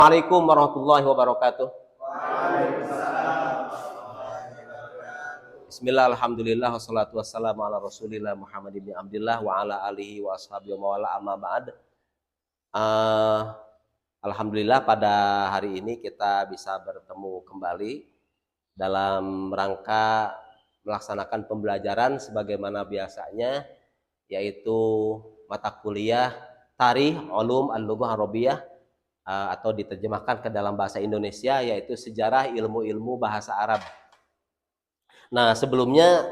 Assalamualaikum warahmatullahi wabarakatuh. Bismillah, alhamdulillah, wassalatu wassalamu ala rasulillah Muhammad ibn Abdillah wa ala alihi wa ashabihi wa wala amma ba'd. Alhamdulillah pada hari ini kita bisa bertemu kembali dalam rangka melaksanakan pembelajaran sebagaimana biasanya, yaitu mata kuliah Tarikh Ulum Al-Lughah Arabiyah atau diterjemahkan ke dalam bahasa Indonesia, yaitu sejarah ilmu-ilmu bahasa Arab. Nah, sebelumnya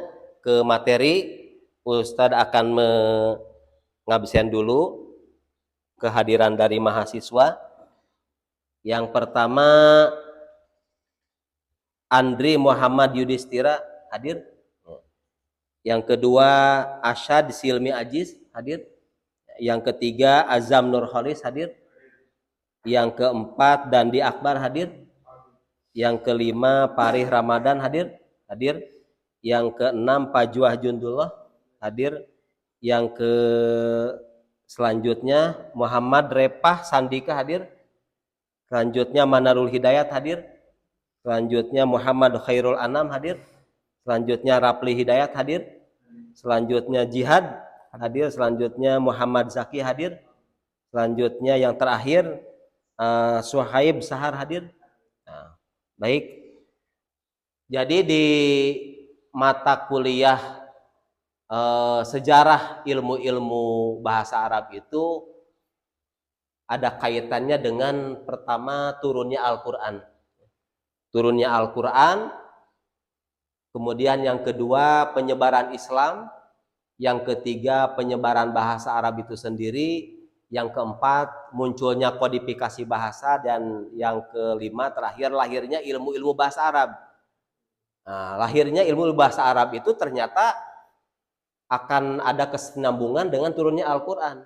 ke materi, Ustadz akan mengabsen dulu kehadiran dari mahasiswa. Yang pertama, Andri Muhammad Yudhistira hadir. Yang kedua, Asyad Silmi Ajiz hadir. Yang ketiga, Azam Nur Khalis hadir. Yang keempat, Dandi Akbar hadir. Yang kelima, Parih Ramadan hadir. Yang keenam, Pajuah Jundullah hadir. Yang selanjutnya, Muhammad Repah Sandika hadir. Selanjutnya, Manarul Hidayat hadir. Selanjutnya, Muhammad Khairul Anam hadir. Selanjutnya, Rapli Hidayat hadir. Selanjutnya, Jihad hadir. Selanjutnya, Muhammad Zaki hadir. Selanjutnya, yang terakhir, Suhaib Sahar hadir. Nah, baik. Jadi di mata kuliah sejarah ilmu-ilmu bahasa Arab itu ada kaitannya dengan pertama turunnya Al-Quran. Turunnya Al-Quran, kemudian yang kedua penyebaran Islam, yang ketiga penyebaran bahasa Arab itu sendiri, yang keempat munculnya kodifikasi bahasa, dan yang kelima terakhir lahirnya ilmu-ilmu bahasa Arab. Nah, lahirnya ilmu bahasa Arab itu ternyata akan ada kesinambungan dengan turunnya Al-Quran,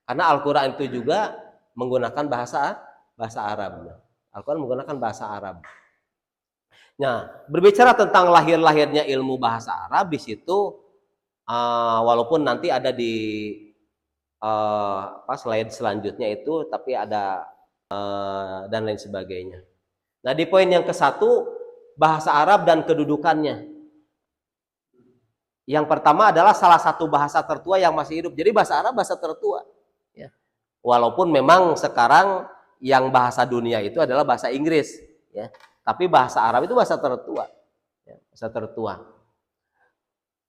karena Al-Quran itu juga menggunakan bahasa Arab. Al-Quran menggunakan bahasa Arab. Nah, berbicara tentang lahirnya ilmu bahasa Arab di situ, walaupun nanti ada di slide selanjutnya itu, tapi ada dan lain sebagainya. Nah, di poin yang ke-1, bahasa Arab dan kedudukannya. Yang pertama adalah salah satu bahasa tertua yang masih hidup. Jadi bahasa Arab bahasa tertua. Ya. Walaupun memang sekarang yang bahasa dunia itu adalah bahasa Inggris. Ya. Tapi bahasa Arab itu bahasa tertua. Ya, bahasa tertua.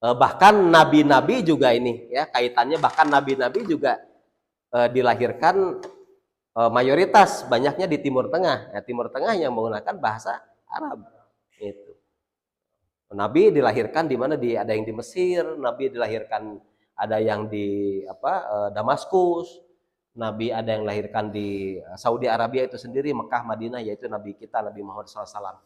Bahkan nabi-nabi juga ini, ya, kaitannya, bahkan nabi-nabi juga dilahirkan mayoritas banyaknya di Timur Tengah. Ya, Timur Tengah yang menggunakan bahasa Arab. Itu. Nabi dilahirkan di mana? Ada yang di Mesir, Nabi dilahirkan ada yang di Damaskus, Nabi ada yang dilahirkan di Saudi Arabia itu sendiri, Mekah, Madinah, yaitu Nabi kita Nabi Muhammad SAW.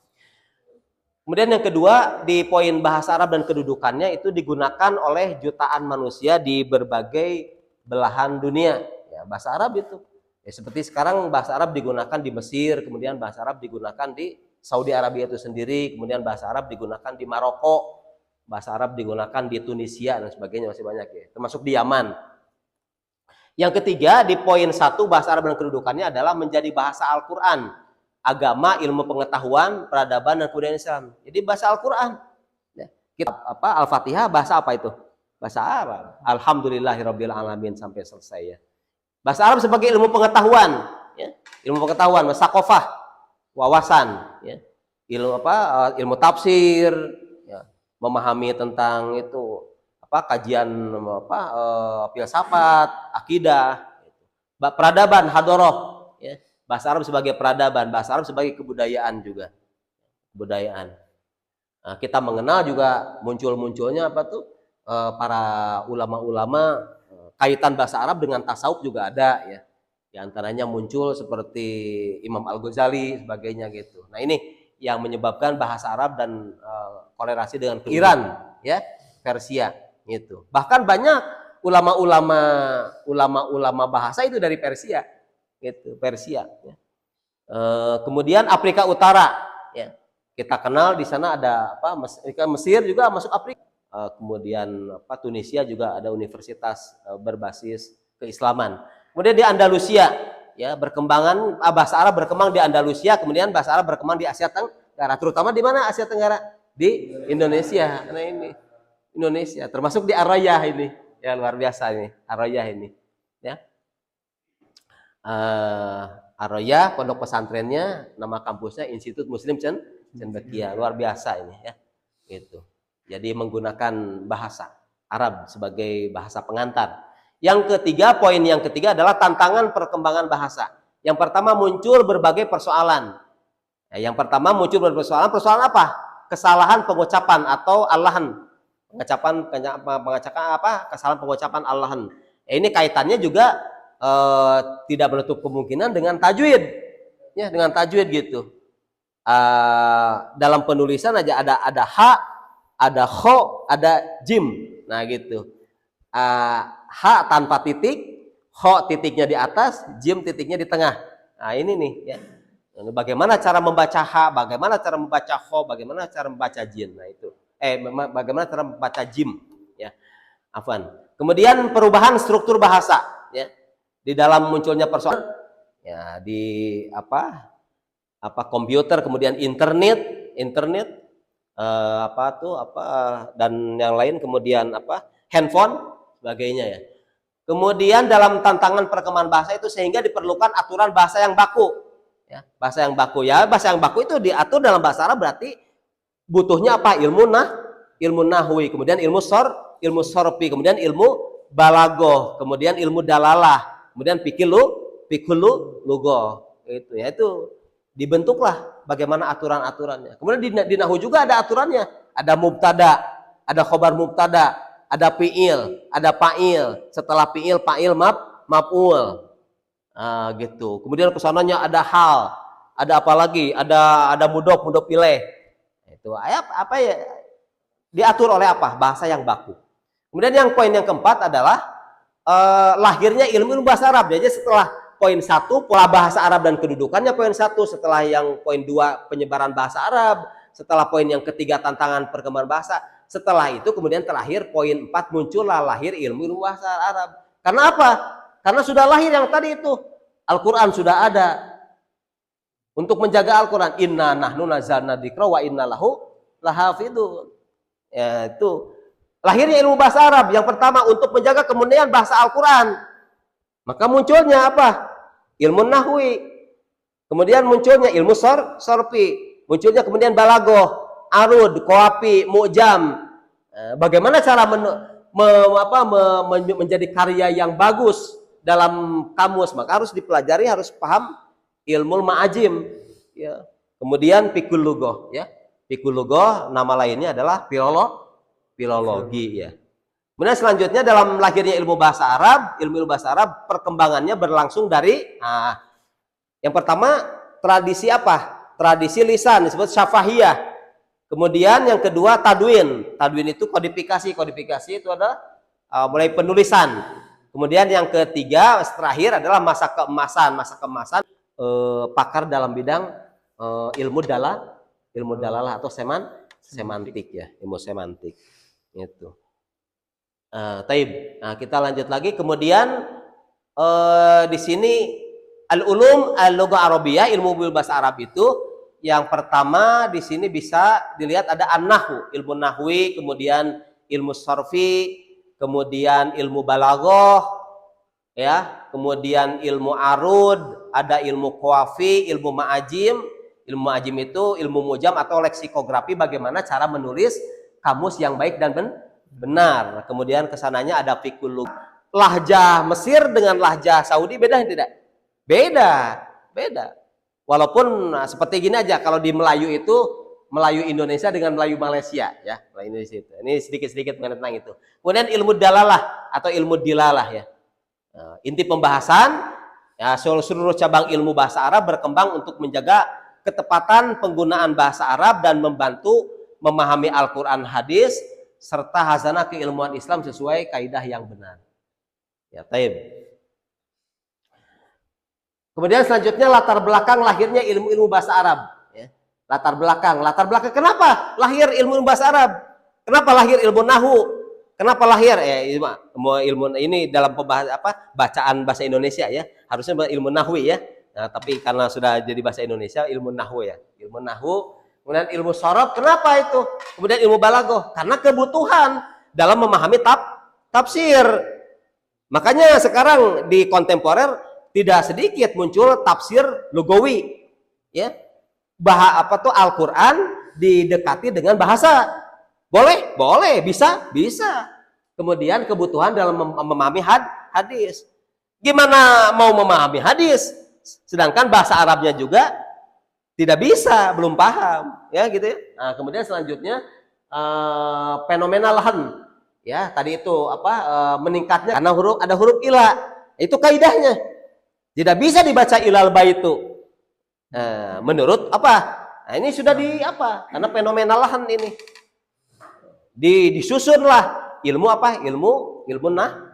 Kemudian yang kedua, di poin bahasa Arab dan kedudukannya itu digunakan oleh jutaan manusia di berbagai belahan dunia. Ya, bahasa Arab itu. Ya, seperti sekarang bahasa Arab digunakan di Mesir, kemudian bahasa Arab digunakan di Saudi Arabia itu sendiri, kemudian bahasa Arab digunakan di Maroko, bahasa Arab digunakan di Tunisia dan sebagainya, masih banyak ya, termasuk di Yaman. Yang ketiga, di poin 1, bahasa Arab dan kedudukannya adalah menjadi bahasa Al-Quran, agama, ilmu pengetahuan, peradaban, dan kebudayaan Islam. Jadi bahasa Al-Quran. Ya, Al-Fatihah bahasa apa itu? Bahasa Arab. Alhamdulillahirabbil alamin sampai selesai ya. Bahasa Arab sebagai ilmu pengetahuan, ya. Ilmu pengetahuan, sakofah, wawasan, ya. Ilmu tafsir, ya. Memahami tentang itu kajian filsafat, akidah, peradaban, hadoroh, ya. Bahasa Arab sebagai peradaban, bahasa Arab sebagai kebudayaan juga, kebudayaan. Nah, kita mengenal juga munculnya para ulama-ulama, kaitan bahasa Arab dengan tasawuf juga ada, ya. Di antaranya muncul seperti Imam Al-Ghazali sebagainya gitu. Nah, ini yang menyebabkan bahasa Arab dan korelasi dengan Iran, ya, Persia gitu. Bahkan banyak ulama-ulama bahasa itu dari Persia gitu, Persia, ya. Kemudian Afrika Utara, ya. Kita kenal di sana ada Mesir juga masuk Afrika. Kemudian Tunisia juga ada universitas berbasis keislaman. Kemudian di Andalusia, ya berkembangan bahasa Arab berkembang di Andalusia, kemudian bahasa Arab berkembang di Asia Tenggara, terutama di mana Asia Tenggara? Di Indonesia. Nah ini Indonesia, termasuk di Ar-Rayyah ini, ya luar biasa ini Ar-Rayyah ini, ya. Ar-Rayyah pondok pesantrennya, nama kampusnya Institut Muslim Cendekia, luar biasa ini, ya, gitu. Jadi menggunakan bahasa Arab sebagai bahasa pengantar. Yang ketiga, poin yang ketiga adalah tantangan perkembangan bahasa. Yang pertama muncul berbagai persoalan. Yang pertama muncul berbagai persoalan. Persoalan apa? Kesalahan pengucapan atau allahan. Kesalahan pengucapan allahan. Ini kaitannya juga tidak menutup kemungkinan dengan tajwid. Ya, dengan tajwid gitu. Dalam penulisan aja ada ha, ada kho, ada jim. Nah gitu. Ha tanpa titik, kho titiknya di atas, jim titiknya di tengah. Nah ini nih ya. Bagaimana cara membaca ha, bagaimana cara membaca kho, bagaimana cara membaca jim. Nah itu. Bagaimana cara membaca jim ya. Afwan. Kemudian perubahan struktur bahasa ya. Di dalam munculnya persoalan ya di komputer, kemudian internet dan yang lain, kemudian handphone sebagainya ya. Kemudian dalam tantangan perkembangan bahasa itu sehingga diperlukan aturan bahasa yang baku ya. Bahasa yang baku itu diatur dalam bahasa Arab, berarti butuhnya apa? Ilmu nahwi, kemudian ilmu sorfi, kemudian ilmu balagoh, kemudian ilmu dalalah, kemudian fikih lughah. Itu ya, itu dibentuklah bagaimana aturan-aturannya. Kemudian di nahwu juga ada aturannya. Ada mubtada, ada khobar mubtada, ada fi'il, ada fa'il. Setelah fi'il, fa'il maf'ul. Gitu. Kemudian kesananya ada hal, ada apa lagi? Ada mudhof ilaih. Itu apa ya? Diatur oleh apa? Bahasa yang baku. Kemudian yang poin yang keempat adalah lahirnya ilmu bahasa Arab. Jadi setelah poin 1 pola bahasa Arab dan kedudukannya, poin 1, setelah yang poin 2 penyebaran bahasa Arab, setelah poin yang ketiga tantangan perkembangan bahasa, setelah itu kemudian terakhir poin 4 muncullah lahir ilmu bahasa Arab. Karena apa? Karena sudah lahir yang tadi itu, Al-Quran sudah ada. Untuk menjaga Al-Quran, inna nahnu nazzalna dzikra wa inna lahu lahafidun. Ya, itu lahirnya ilmu bahasa Arab yang pertama untuk menjaga kemudian bahasa Al-Quran. Maka munculnya apa? Ilmu nahwi. Kemudian munculnya ilmu sorfi. Munculnya kemudian balagoh, arud, qawafi, mu'jam. Bagaimana cara menjadi karya yang bagus dalam kamus? Maka harus dipelajari, harus paham ilmu ma'ajim. Ya. Kemudian fikul lughah. Ya. Fikul lughah nama lainnya adalah filologi. Ya. Kemudian selanjutnya dalam lahirnya ilmu bahasa Arab perkembangannya berlangsung dari yang pertama tradisi apa? Tradisi lisan disebut syafahiyah. Kemudian yang kedua tadwin. Tadwin itu kodifikasi itu adalah mulai penulisan. Kemudian yang ketiga terakhir adalah masa keemasan. Pakar dalam bidang ilmu dalalah atau semantik ya, ilmu semantik itu. Taib. Nah, kita lanjut lagi. Kemudian di sini al-ulum al-lughah arabiyah, ilmu bahasa Arab itu yang pertama di sini bisa dilihat ada an-nahwu, ilmu nahwi, kemudian ilmu sorfi, kemudian ilmu balaghah, ya, kemudian ilmu arud, ada ilmu qawafi, ilmu ma'ajim. Ilmu ma'ajim itu ilmu mujam atau leksikografi, bagaimana cara menulis kamus yang baik dan benar. Kemudian kesananya ada fikul lughah. Lahjah Mesir dengan lahjah Saudi beda tidak? Beda. Walaupun seperti gini aja, kalau di Melayu itu Melayu Indonesia dengan Melayu Malaysia ya, Melayu Indonesia itu. Ini sedikit-sedikit tentang itu. Kemudian ilmu dalalah atau ilmu dilalah ya. Inti pembahasan ya, seluruh cabang ilmu bahasa Arab berkembang untuk menjaga ketepatan penggunaan bahasa Arab dan membantu memahami Al-Quran, hadis, serta hazanah keilmuan Islam sesuai kaidah yang benar. Ya, taib. Kemudian selanjutnya latar belakang lahirnya ilmu-ilmu bahasa Arab. Ya. Latar belakang kenapa lahir ilmu bahasa Arab? Kenapa lahir ilmu nahwu? Kenapa lahir? Ilmu ini dalam pembahasan bacaan bahasa Indonesia ya. Harusnya ilmu nahwi ya. Nah, tapi karena sudah jadi bahasa Indonesia, ilmu nahwu ya. Ilmu nahwu, kemudian ilmu sorof. Kenapa itu? Kemudian ilmu balaghah. Karena kebutuhan dalam memahami tafsir. Makanya sekarang di kontemporer tidak sedikit muncul tafsir lugawi. Ya. Al-Qur'an didekati dengan bahasa. Boleh, bisa. Kemudian kebutuhan dalam memahami hadis. Gimana mau memahami hadis? Sedangkan bahasa Arabnya juga tidak bisa, belum paham, ya gitu ya. Nah, kemudian selanjutnya fenomena lahan, ya tadi itu meningkatnya karena ada huruf ila, itu kaidahnya. Tidak bisa dibaca ilal baitu. Menurut apa? Nah, ini sudah karena fenomena lahan ini. Disusunlah ilmu ilmu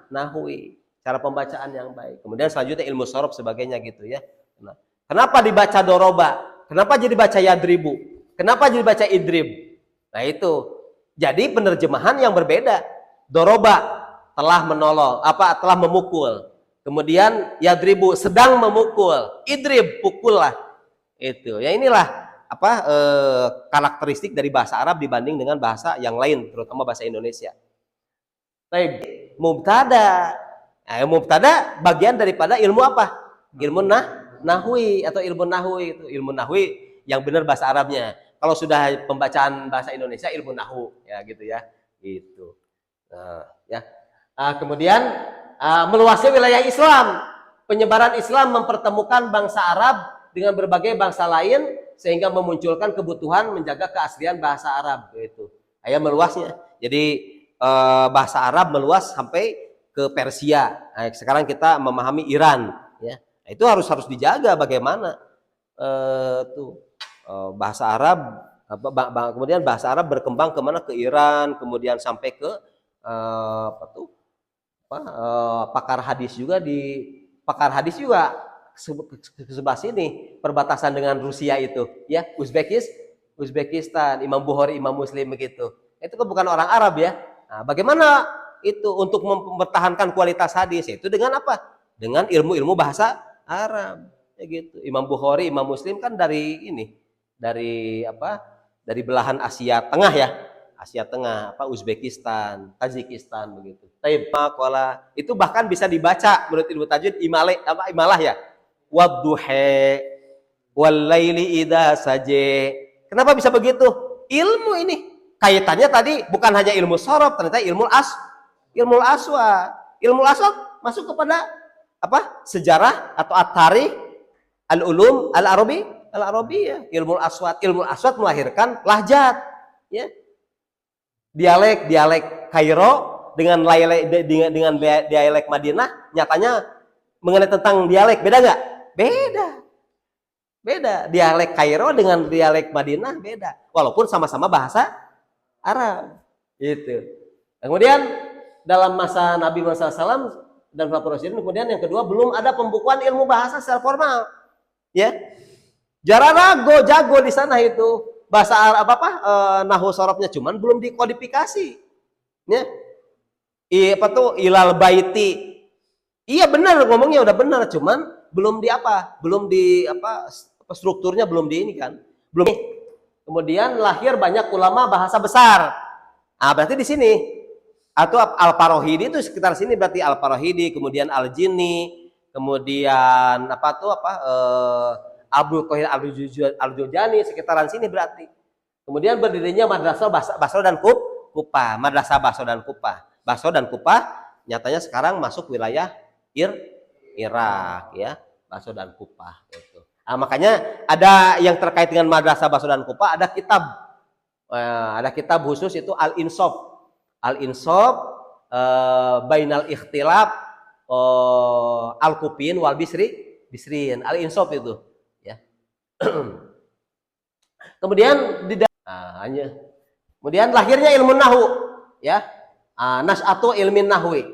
nahwi, cara pembacaan yang baik. Kemudian selanjutnya ilmu sorof sebagainya gitu ya. Nah, kenapa dibaca doroba? Kenapa jadi baca yadribu? Kenapa jadi baca idrib? Nah itu jadi penerjemahan yang berbeda. Doroba telah menolong, telah memukul. Kemudian yadribu sedang memukul, idrib pukul lah. Itu ya, inilah karakteristik dari bahasa Arab dibanding dengan bahasa yang lain, terutama bahasa Indonesia. Baik, mubtada. Mubtada bagian daripada ilmu apa? Ilmu nahwi atau ilmu nahwi itu ilmu nahwi yang benar bahasa Arabnya. Kalau sudah pembacaan bahasa Indonesia ilmu nahwu ya gitu ya. Gitu. Kemudian meluasnya wilayah Islam. Penyebaran Islam mempertemukan bangsa Arab dengan berbagai bangsa lain sehingga memunculkan kebutuhan menjaga keaslian bahasa Arab gitu. Meluasnya. Jadi bahasa Arab meluas sampai ke Persia. Sekarang kita memahami Iran ya. Itu harus dijaga bagaimana bahasa Arab kemudian bahasa Arab berkembang kemana, ke Iran, kemudian sampai ke pakar hadis juga ke sebelah sini, perbatasan dengan Rusia itu ya, Uzbekistan, Imam Bukhari, Imam Muslim begitu. Itu kan bukan orang Arab ya. Nah, bagaimana itu untuk mempertahankan kualitas hadis? Itu dengan apa? Dengan ilmu-ilmu bahasa Arab ya gitu. Imam Bukhari, Imam Muslim kan dari belahan Asia Tengah ya. Asia Tengah, Uzbekistan, Tajikistan begitu. Itu bahkan bisa dibaca menurut ilmu tajwid imalah ya. Wadduha walaili idza saje. Kenapa bisa begitu? Ilmu ini kaitannya tadi bukan hanya ilmu sorof, ternyata ilmu aswad. Ilmu aswad masuk kepada sejarah atau at-tarikh, al-ulum al-arabiyah. Ilmu aswad melahirkan lahjat ya. Dialek Kairo dengan dialek Madinah nyatanya mengenai tentang dialek beda nggak? Beda. Dialek Kairo dengan dialek Madinah beda. Walaupun sama-sama bahasa Arab. Gitu. Kemudian dalam masa Nabi Muhammad SAW dan para rasulullah, kemudian yang kedua belum ada pembukuan ilmu bahasa secara formal. Ya. Jago di sana itu. Bahasa Arab nahwu sorofnya cuman belum dikodifikasi. Ya. Ilal baiti. Iya benar ngomongnya udah benar, cuman belum strukturnya belum di ini kan. Belum. Kemudian lahir banyak ulama bahasa besar. Berarti di sini atau Al-Farahidi itu sekitar sini, berarti Al-Farahidi, kemudian Al-Jini, kemudian Abdul Qahir Al-Jurjani, sekitaran sini berarti. Kemudian berdirinya Madrasah Basra dan Kufah. Madrasah Basra dan Kufah. Basra dan Kufah nyatanya sekarang masuk wilayah Irak ya. Basra dan Kufah gitu. Makanya ada yang terkait dengan Madrasah Basra dan Kufah, ada kitab khusus itu Al-Insaf. Al-Insaf bainal ikhtilaf al-Kufin wal Bisrin. Al-Insaf itu. Kemudian lahirnya ilmu nahwu ya. Nas'atu ilmin nahwi.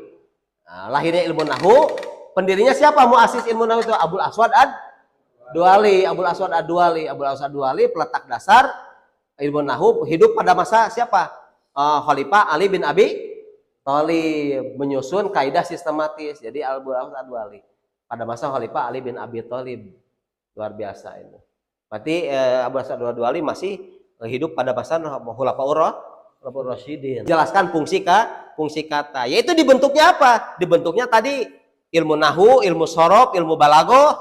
Lahirnya ilmu nahwu, pendirinya siapa? Muassis ilmu nahwu itu Abul Aswad Ad-Duali. Abul Aswad Ad-Duali peletak dasar ilmu nahwu, hidup pada masa siapa? Khalifah Ali bin Abi Thalib menyusun kaidah sistematis. Jadi Al-Burhaus Ad-Dwali pada masa Khalifah Ali bin Abi Thalib. Luar biasa itu. Berarti Abu Hasan Ad-Dwali masih hidup pada masa Khulafaur Rasyidin. Jelaskan fungsi kata. Yaitu dibentuknya apa? Dibentuknya tadi ilmu nahwu, ilmu shorof, ilmu balaghah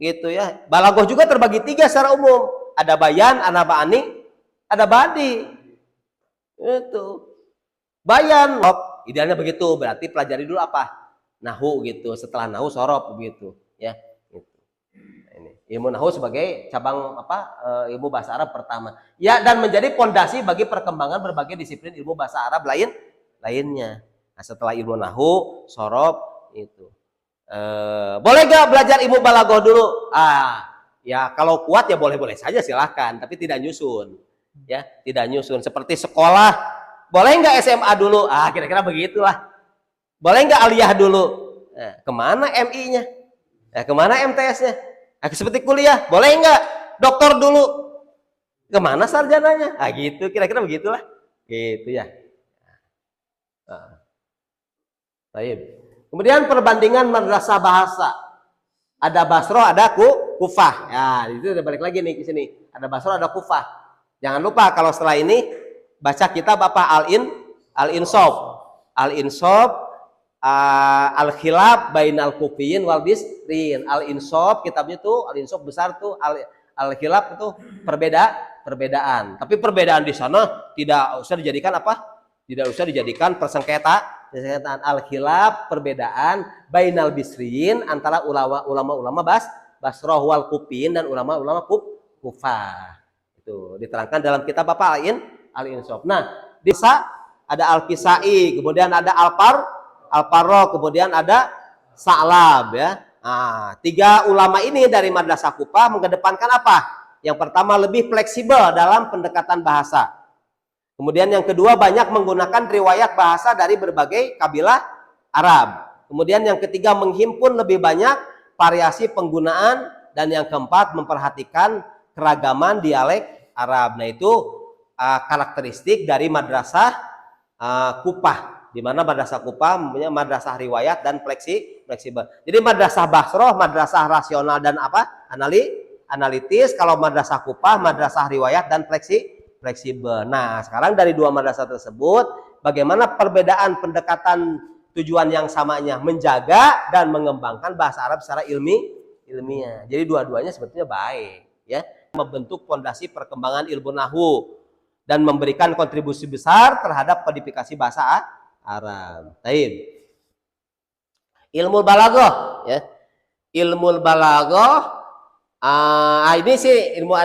gitu ya. Balaghah juga terbagi 3 secara umum. Ada bayan, ada ba'ani, ada badi. Itu. Bayan, idealnya begitu. Berarti pelajari dulu apa? Nahwu gitu. Setelah nahwu shorof begitu, ya. Ilmu nahwu sebagai cabang ilmu bahasa Arab pertama. Ya, dan menjadi pondasi bagi perkembangan berbagai disiplin ilmu bahasa Arab lainnya. Nah, setelah ilmu nahwu, shorof itu. Boleh gak belajar ilmu balaghah dulu? Ya kalau kuat ya boleh-boleh saja silahkan, tapi tidak nyusun. Ya, tidak nyusun. Seperti sekolah, boleh nggak SMA dulu? Kira-kira begitulah. Boleh nggak aliyah dulu? Kemana MI-nya? Kemana MTS-nya? Seperti kuliah, boleh nggak dokter dulu? Kemana sarjananya? Gitu, kira-kira begitulah. Gitu ya. Baik. Kemudian perbandingan madrasah bahasa. Ada Basroh, ada Kufah. Ya, itu udah balik lagi nih ke sini. Ada Basroh, ada Kufah. Jangan lupa kalau setelah ini baca kitab apa? Al-Insaf. Al-Insaf, Al-Khilaf Bainal Kufiyin wal Bisrin. Al-Insaf kitabnya tuh, Al-Insaf besar tuh, Al-Khilaf itu perbedaan. Tapi perbedaan di sana tidak usah dijadikan apa? Tidak usah dijadikan persengketaan. Al-Khilaf perbedaan Bainal Bisrin antara ulama-ulama Basroh wal Kufiyin dan ulama-ulama Kufah. Itu diterangkan dalam kitab apa? Al-Insaf. Nah, di ada Al-Kisai, kemudian ada Al-Farra, kemudian ada Sa'lab ya. Nah, 3 ulama ini dari Madrasah Kufah mengedepankan apa? Yang pertama lebih fleksibel dalam pendekatan bahasa. Kemudian yang kedua banyak menggunakan riwayat bahasa dari berbagai kabilah Arab. Kemudian yang ketiga menghimpun lebih banyak variasi penggunaan, dan yang keempat memperhatikan keragaman dialek Arab. Nah, itu karakteristik dari Madrasah Kufah, di mana Madrasah Kufah mempunyai madrasah riwayat dan fleksibel. Jadi Madrasah Basroh madrasah rasional dan analitis, kalau Madrasah Kufah madrasah riwayat dan fleksibel. Nah, sekarang dari 2 madrasah tersebut bagaimana perbedaan pendekatan tujuan yang samanya menjaga dan mengembangkan bahasa Arab secara ilmiah. Jadi dua-duanya sebetulnya baik ya, membentuk fondasi perkembangan ilmu nahwu dan memberikan kontribusi besar terhadap kodifikasi bahasa Arab. Baik. Ilmu balaghah ya. Ilmu balaghah ini sih ilmu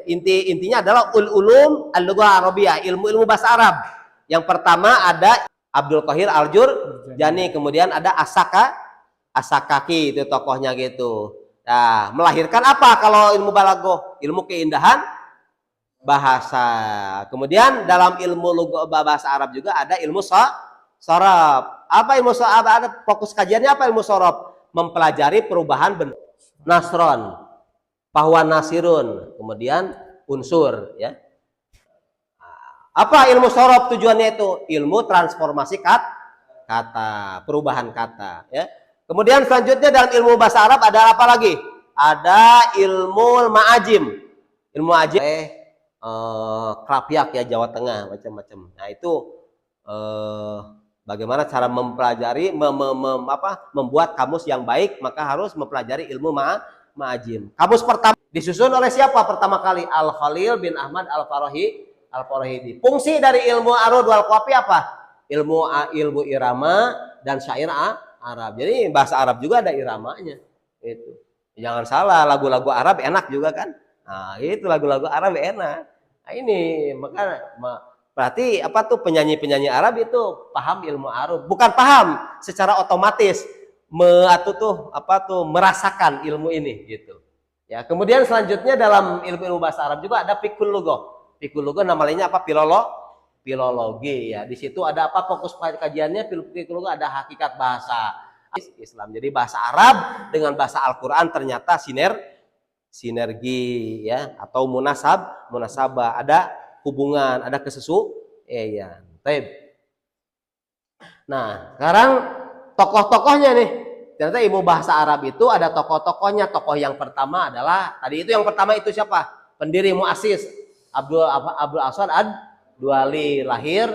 intinya adalah ulum al-lughah arabiyah, ilmu bahasa Arab. Yang pertama ada Abdul Qahir Al-Jurjani, kemudian ada Asakaki, itu tokohnya gitu. Nah, melahirkan apa kalau ilmu balaghah? Ilmu keindahan bahasa. Kemudian dalam ilmu bahasa Arab juga ada ilmu shorof. Apa ilmu shorof? Ada fokus kajiannya apa ilmu shorof? Mempelajari perubahan bentuk nasron, bahwa nasirun, kemudian unsur ya. Apa ilmu shorof tujuannya itu? Ilmu transformasi kata, perubahan kata ya. Kemudian selanjutnya dalam ilmu bahasa Arab ada apa lagi? Ada ilmu ma'ajim. Ilmu ma'ajim Krapiak ya, Jawa Tengah, macam-macam. Nah, itu bagaimana cara mempelajari membuat kamus yang baik, maka harus mempelajari ilmu ma'ajim. Kamus pertama disusun oleh siapa pertama kali? Al-Khalil bin Ahmad Al-Farahidi. Fungsi dari ilmu arud wal qafi apa? Ilmu irama dan syair Arab. Jadi bahasa Arab juga ada iramanya. Itu. Jangan salah, lagu-lagu Arab enak juga kan? Nah, itu lagu-lagu Arab enak. Nah, ini maka berarti apa tuh penyanyi-penyanyi Arab itu paham ilmu arud. Bukan paham secara otomatis merasakan ilmu ini gitu. Ya, kemudian selanjutnya dalam ilmu bahasa Arab juga ada fiqhul lughah. Fiqhul lughah namanya apa? Filologi ya. Di situ ada apa fokus kajiannya? Fiqhul lughah ada hakikat bahasa Islam. Jadi bahasa Arab dengan bahasa Al-Qur'an ternyata sinergi ya, atau munasabah, ada hubungan, ada kesesuaian. Baik. Nah, sekarang tokoh-tokohnya nih. Ternyata ilmu bahasa Arab itu ada tokoh-tokohnya. Tokoh yang pertama adalah tadi itu yang pertama itu siapa? Pendiri muassis Abdul Aswad Ad-Duali, lahir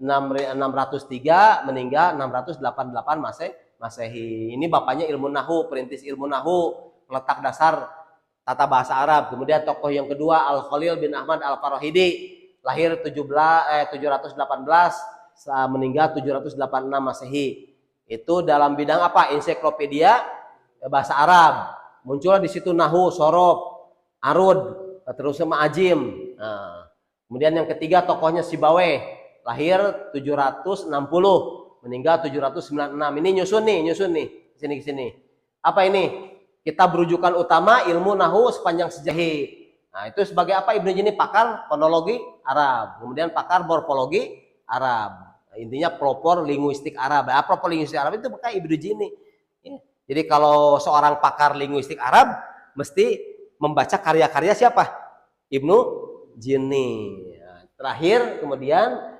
603, meninggal 688 Masehi. Ini bapaknya ilmu nahu, perintis ilmu nahu, peletak dasar tata bahasa Arab. Kemudian tokoh yang kedua Al-Khalil bin Ahmad Al-Farahidi, lahir 718, meninggal 786 Masehi. Itu dalam bidang apa? Ensiklopedia bahasa Arab. Muncul di situ nahu, sorof, arud, terus sama ajim. Nah, kemudian yang ketiga tokohnya Sibawayh, lahir 760, meninggal 796. Ini nyusun nih, sini. Apa ini? Kita berujukan utama ilmu nahu sepanjang sejahi. Nah, itu sebagai apa? Ibnu Jini pakar fonologi Arab, kemudian pakar morfologi Arab. Intinya propor linguistik Arab. Propor linguistik Arab itu pakai Ibnu Jini. Ya. Jadi kalau seorang pakar linguistik Arab mesti membaca karya-karya siapa? Ibnu Jini. Ya. Terakhir kemudian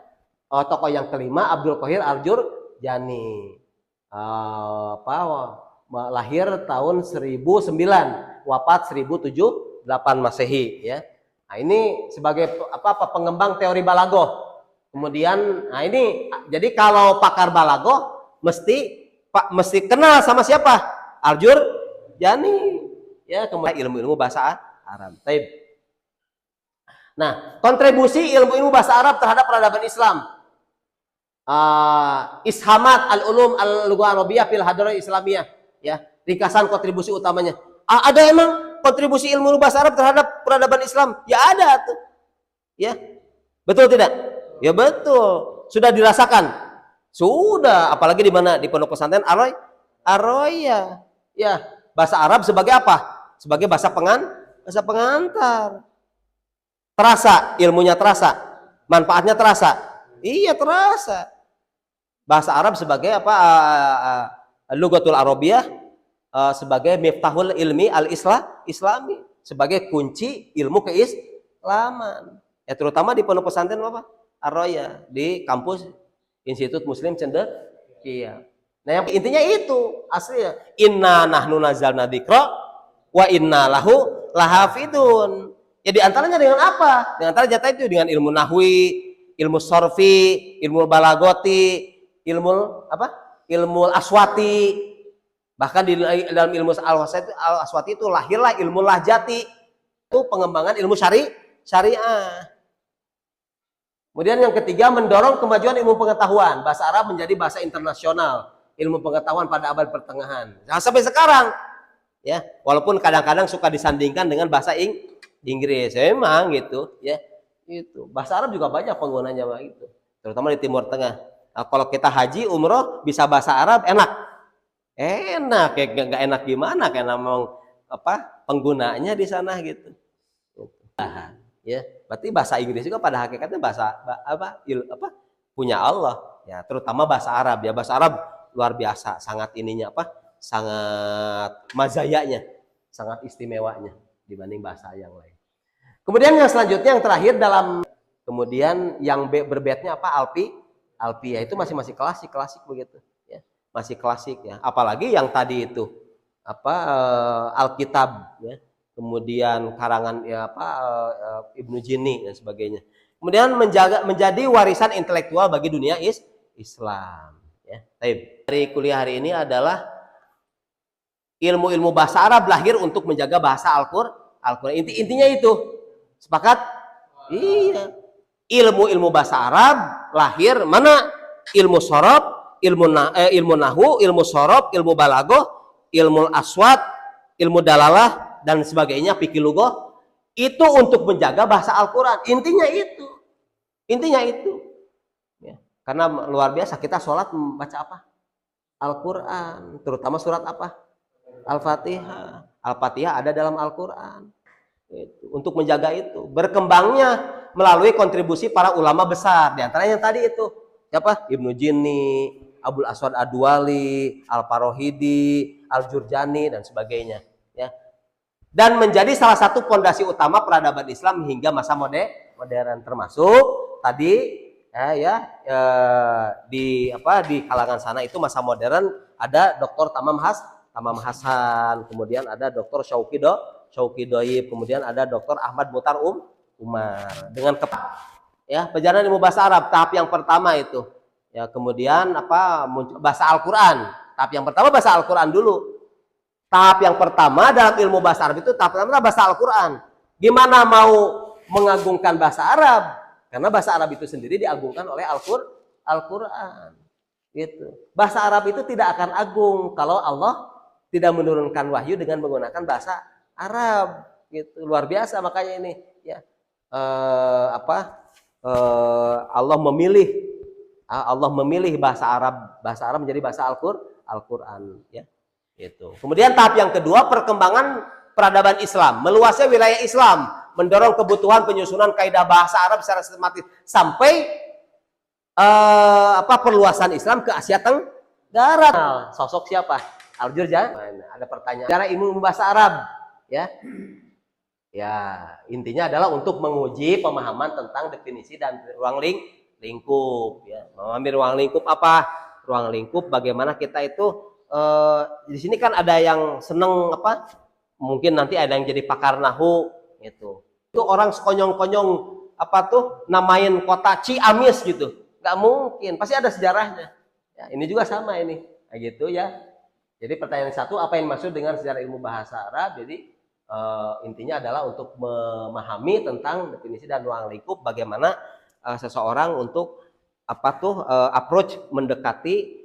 tokoh yang kelima Abdul Qahir Al-Jurjani. Lahir tahun 1009, wafat 1078 Masehi. Ya. Nah, ini sebagai pengembang teori balagoh. Kemudian, nah ini, jadi kalau pakar balagoh mesti kenal sama siapa? Al-Jurjani. Ya, kemudian ilmu-ilmu bahasa Arab. Taib. Nah, kontribusi ilmu-ilmu bahasa Arab terhadap peradaban Islam. Ishamat al-ulum al-lughah arabiyah fil hadrah islamiyah. Ya, ringkasan kontribusi utamanya. Ada emang kontribusi ilmu bahasa Arab terhadap peradaban Islam? Ya ada tuh. Ya. Betul tidak? Ya betul, sudah dirasakan, sudah. Apalagi di mana? Di pondok pesantren Ar-Royah. Ya, bahasa Arab sebagai apa? Sebagai bahasa pengantar. Terasa, ilmunya terasa, manfaatnya terasa. Iya terasa. Bahasa Arab sebagai apa? Lughatul Arabiyah, sebagai miftahul ilmi al-islami, sebagai kunci ilmu keislaman. Ya terutama di pondok pesantren apa? Ar-Royah, di kampus Institut Muslim Cendekia. Nah, yang intinya itu aslinya inna nahnu nazzalna dzikra wa inna lahu lahafidun. Ya di antaranya dengan apa? Dengan antara jatah itu dengan ilmu nahwi, ilmu sorfi, ilmu balagoti, ilmu apa? Ilmu aswati. Bahkan di dalam ilmu al-aswati itu lahirlah ilmu lahjati. Itu pengembangan ilmu syariah. Kemudian yang ketiga, mendorong kemajuan ilmu pengetahuan. Bahasa Arab menjadi bahasa internasional, ilmu pengetahuan pada abad pertengahan. Nah, sampai sekarang, ya, walaupun kadang-kadang suka disandingkan dengan bahasa Inggris, memang gitu, ya, itu. Bahasa Arab juga banyak penggunanya begitu, terutama di Timur Tengah. Nah, kalau kita haji, umroh, bisa bahasa Arab, enak, kayak nggak enak gimana, karena memang apa penggunanya di sana gitu. Ya, berarti bahasa Inggris juga pada hakikatnya bahasa punya Allah, ya, terutama bahasa Arab. Ya, bahasa Arab luar biasa, sangat ininya sangat mazayanya, sangat istimewanya dibanding bahasa yang lain. Kemudian yang selanjutnya yang terakhir kemudian yang berbednya apa? Alfiyah itu masih klasik begitu, ya. Masih klasik ya. Apalagi yang tadi itu Alkitab, ya. Kemudian karangan Ibnu Jini dan sebagainya. Kemudian menjadi warisan intelektual bagi dunia Islam. Ya. Dari kuliah hari ini adalah ilmu-ilmu bahasa Arab lahir untuk menjaga bahasa Al-Quran. Intinya itu. Sepakat? Iya. Ilmu-ilmu bahasa Arab lahir mana? Ilmu sorob, ilmu nahu, ilmu sorob, ilmu balagoh, ilmu aswat, ilmu dalalah dan sebagainya, fikih lughah, itu untuk menjaga bahasa Al-Quran. Intinya itu. Ya. Karena luar biasa kita sholat membaca apa? Al-Quran, terutama surat apa? Al-Fatihah. Al-Fatihah ada dalam Al-Quran. Untuk menjaga itu, berkembangnya melalui kontribusi para ulama besar. Di antaranya yang tadi itu siapa? Ibnu Jini, Abdul Aswad Ad-Duali, Al-Farahidi, Al-Jurjani dan sebagainya. Ya. Dan menjadi salah satu fondasi utama peradaban Islam hingga masa modern, termasuk tadi di kalangan sana itu masa modern ada Dr. Tamam Hasan, kemudian ada Dr. Syauqi Doib, kemudian ada Dr. Ahmad Mutar Umar dengan perjalanan ilmu bahasa Arab tahap yang pertama itu. Ya, kemudian muncul bahasa Al-Qur'an. Tahap yang pertama bahasa Al-Qur'an dulu. Tahap yang pertama dalam ilmu bahasa Arab itu tahap pertama bahasa Al-Qur'an. Gimana mau mengagungkan bahasa Arab? Karena bahasa Arab itu sendiri diagungkan oleh Al-Qur'an. Gitu. Bahasa Arab itu tidak akan agung kalau Allah tidak menurunkan wahyu dengan menggunakan bahasa Arab. Gitu. Luar biasa makanya ini ya. Allah memilih bahasa Arab menjadi bahasa Al-Qur'an ya. Gitu. Kemudian tahap yang kedua perkembangan peradaban Islam, meluasnya wilayah Islam, mendorong kebutuhan penyusunan kaidah bahasa Arab secara sistematis sampai perluasan Islam ke Asia Tenggara. Sosok siapa? Al-Jurjani. Ada pertanyaan. Cara ilmu bahasa Arab, ya. Ya, intinya adalah untuk menguji pemahaman tentang definisi dan ruang lingkup, ya. Memahami ruang lingkup apa? Ruang lingkup bagaimana kita itu di sini kan ada yang seneng mungkin nanti ada yang jadi pakar nahu gitu. Itu orang sekonyong-konyong namain kota Ciamis gitu. Nggak mungkin, pasti ada sejarahnya. Ya, ini juga sama ini. Kayak gitu ya. Jadi pertanyaan satu, apa yang dimaksud dengan sejarah ilmu bahasa Arab? Jadi intinya adalah untuk memahami tentang definisi dan ruang lingkup bagaimana seseorang untuk approach mendekati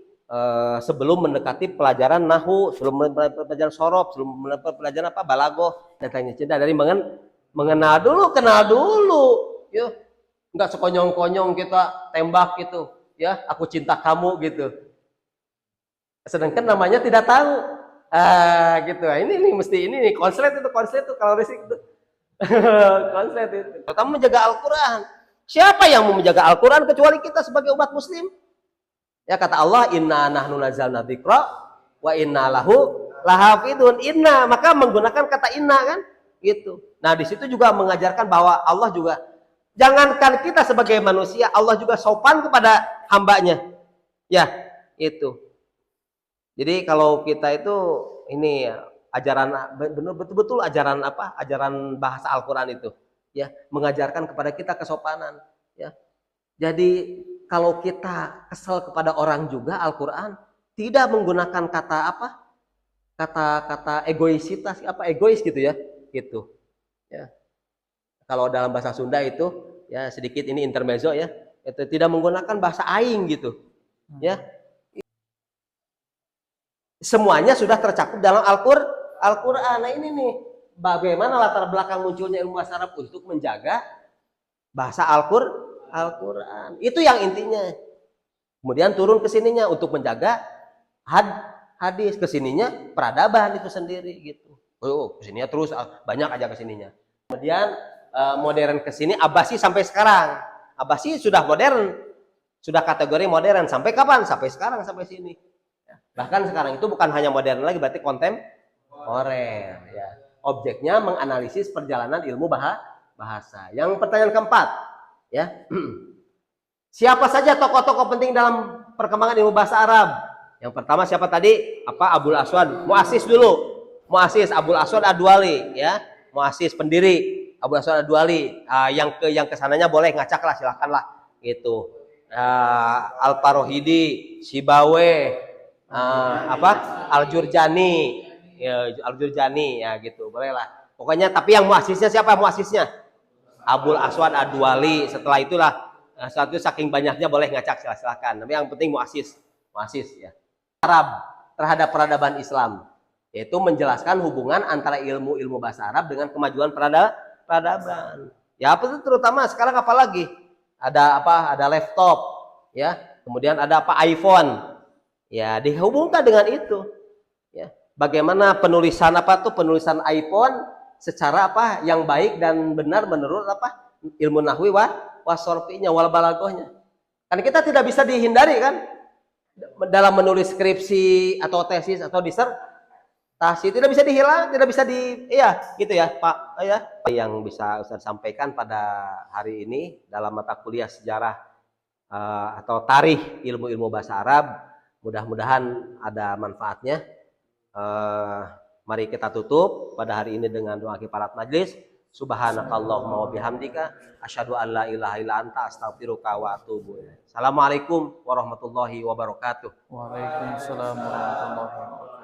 sebelum mendekati pelajaran nahu, sebelum pelajaran sorob, sebelum pelajaran balagoh dan lainnya. Dari mengenal dulu, kenal dulu, ya. Enggak sekonyong-konyong kita tembak gitu, ya. Aku cinta kamu gitu. Sedangkan namanya tidak tahu, gitu. Ini mesti ini konslet itu kalau risik itu. Konslet itu. Pertama menjaga Al-Quran. Siapa yang mau menjaga Al-Quran kecuali kita sebagai umat Muslim? Ya kata Allah, inna nahnu nazzalna dzikra wa inna lahu lahafidun. Inna, maka menggunakan kata inna kan, gitu. Nah di situ juga mengajarkan bahwa Allah juga, jangankan kita sebagai manusia, Allah juga sopan kepada hambanya. Ya, itu. Jadi kalau kita itu ini ajaran betul-betul ajaran ajaran bahasa Al-Quran itu, ya, mengajarkan kepada kita kesopanan, ya. Jadi kalau kita kesal kepada orang juga, Al-Quran tidak menggunakan kata egoisitas, egois gitu ya, gitu. Ya. Kalau dalam bahasa Sunda itu, ya sedikit ini intermezzo ya, itu tidak menggunakan bahasa aing gitu, ya. Semuanya sudah tercakup dalam Al-Quran. Nah ini nih, bagaimana latar belakang munculnya ilmu bahasa Arab untuk menjaga bahasa Al-Quran. Itu yang intinya. Kemudian turun ke sininya untuk menjaga hadis, ke sininya peradaban itu sendiri gitu. Oh, ke sininya terus banyak aja ke sininya. Kemudian modern ke sini Abbasi sampai sekarang. Abbasi sudah modern. Sudah kategori modern sampai kapan? Sampai sekarang, sampai sini. Bahkan sekarang itu bukan hanya modern lagi, berarti kontemporer, ya. Objeknya menganalisis perjalanan ilmu bahasa. Yang pertanyaan keempat, ya. Siapa saja tokoh-tokoh penting dalam perkembangan ilmu bahasa Arab? Yang pertama siapa tadi? Abul Aswad, muassis dulu. Muassis Abul Aswad Ad-Duali, ya. Muassis pendiri Abul Aswad Ad-Duali. Yang kesananya boleh ngacak lah, silakanlah gitu. Al-Farohidi, Sibawe, Al-Jurjani, ya, Al-Jurjani ya gitu, bolehlah. Pokoknya tapi yang muasisnya siapa muasisnya? Abul Aswad Ad-Duali. Setelah itulah satu saking banyaknya boleh ngacak silakan. Tapi yang penting muasis ya. Arab terhadap peradaban Islam, yaitu menjelaskan hubungan antara ilmu bahasa Arab dengan kemajuan peradaban. Ya apa itu terutama sekarang apalagi? Ada laptop, ya. Kemudian ada iPhone. Ya, dihubungkan dengan itu. Ya. Bagaimana penulisan penulisan iPhone secara yang baik dan benar menurut ilmu nahwi wasorfinya wal balagohnya. Kan kita tidak bisa dihindari kan dalam menulis skripsi atau tesis atau disertasi, tidak bisa dihilang, tidak bisa gitu ya, Pak, ya. Yang bisa Ustaz sampaikan pada hari ini dalam mata kuliah sejarah atau tarikh ilmu-ilmu bahasa Arab. Mudah-mudahan ada manfaatnya. Mari kita tutup pada hari ini dengan doa kifarat majlis. Subhanakallahumma wa bihamdika asyhadu an la ilaha illa anta astaghfiruka wa atubu ilaik. Assalamualaikum warahmatullahi wabarakatuh. Waalaikumsalam warahmatullahi wabarakatuh.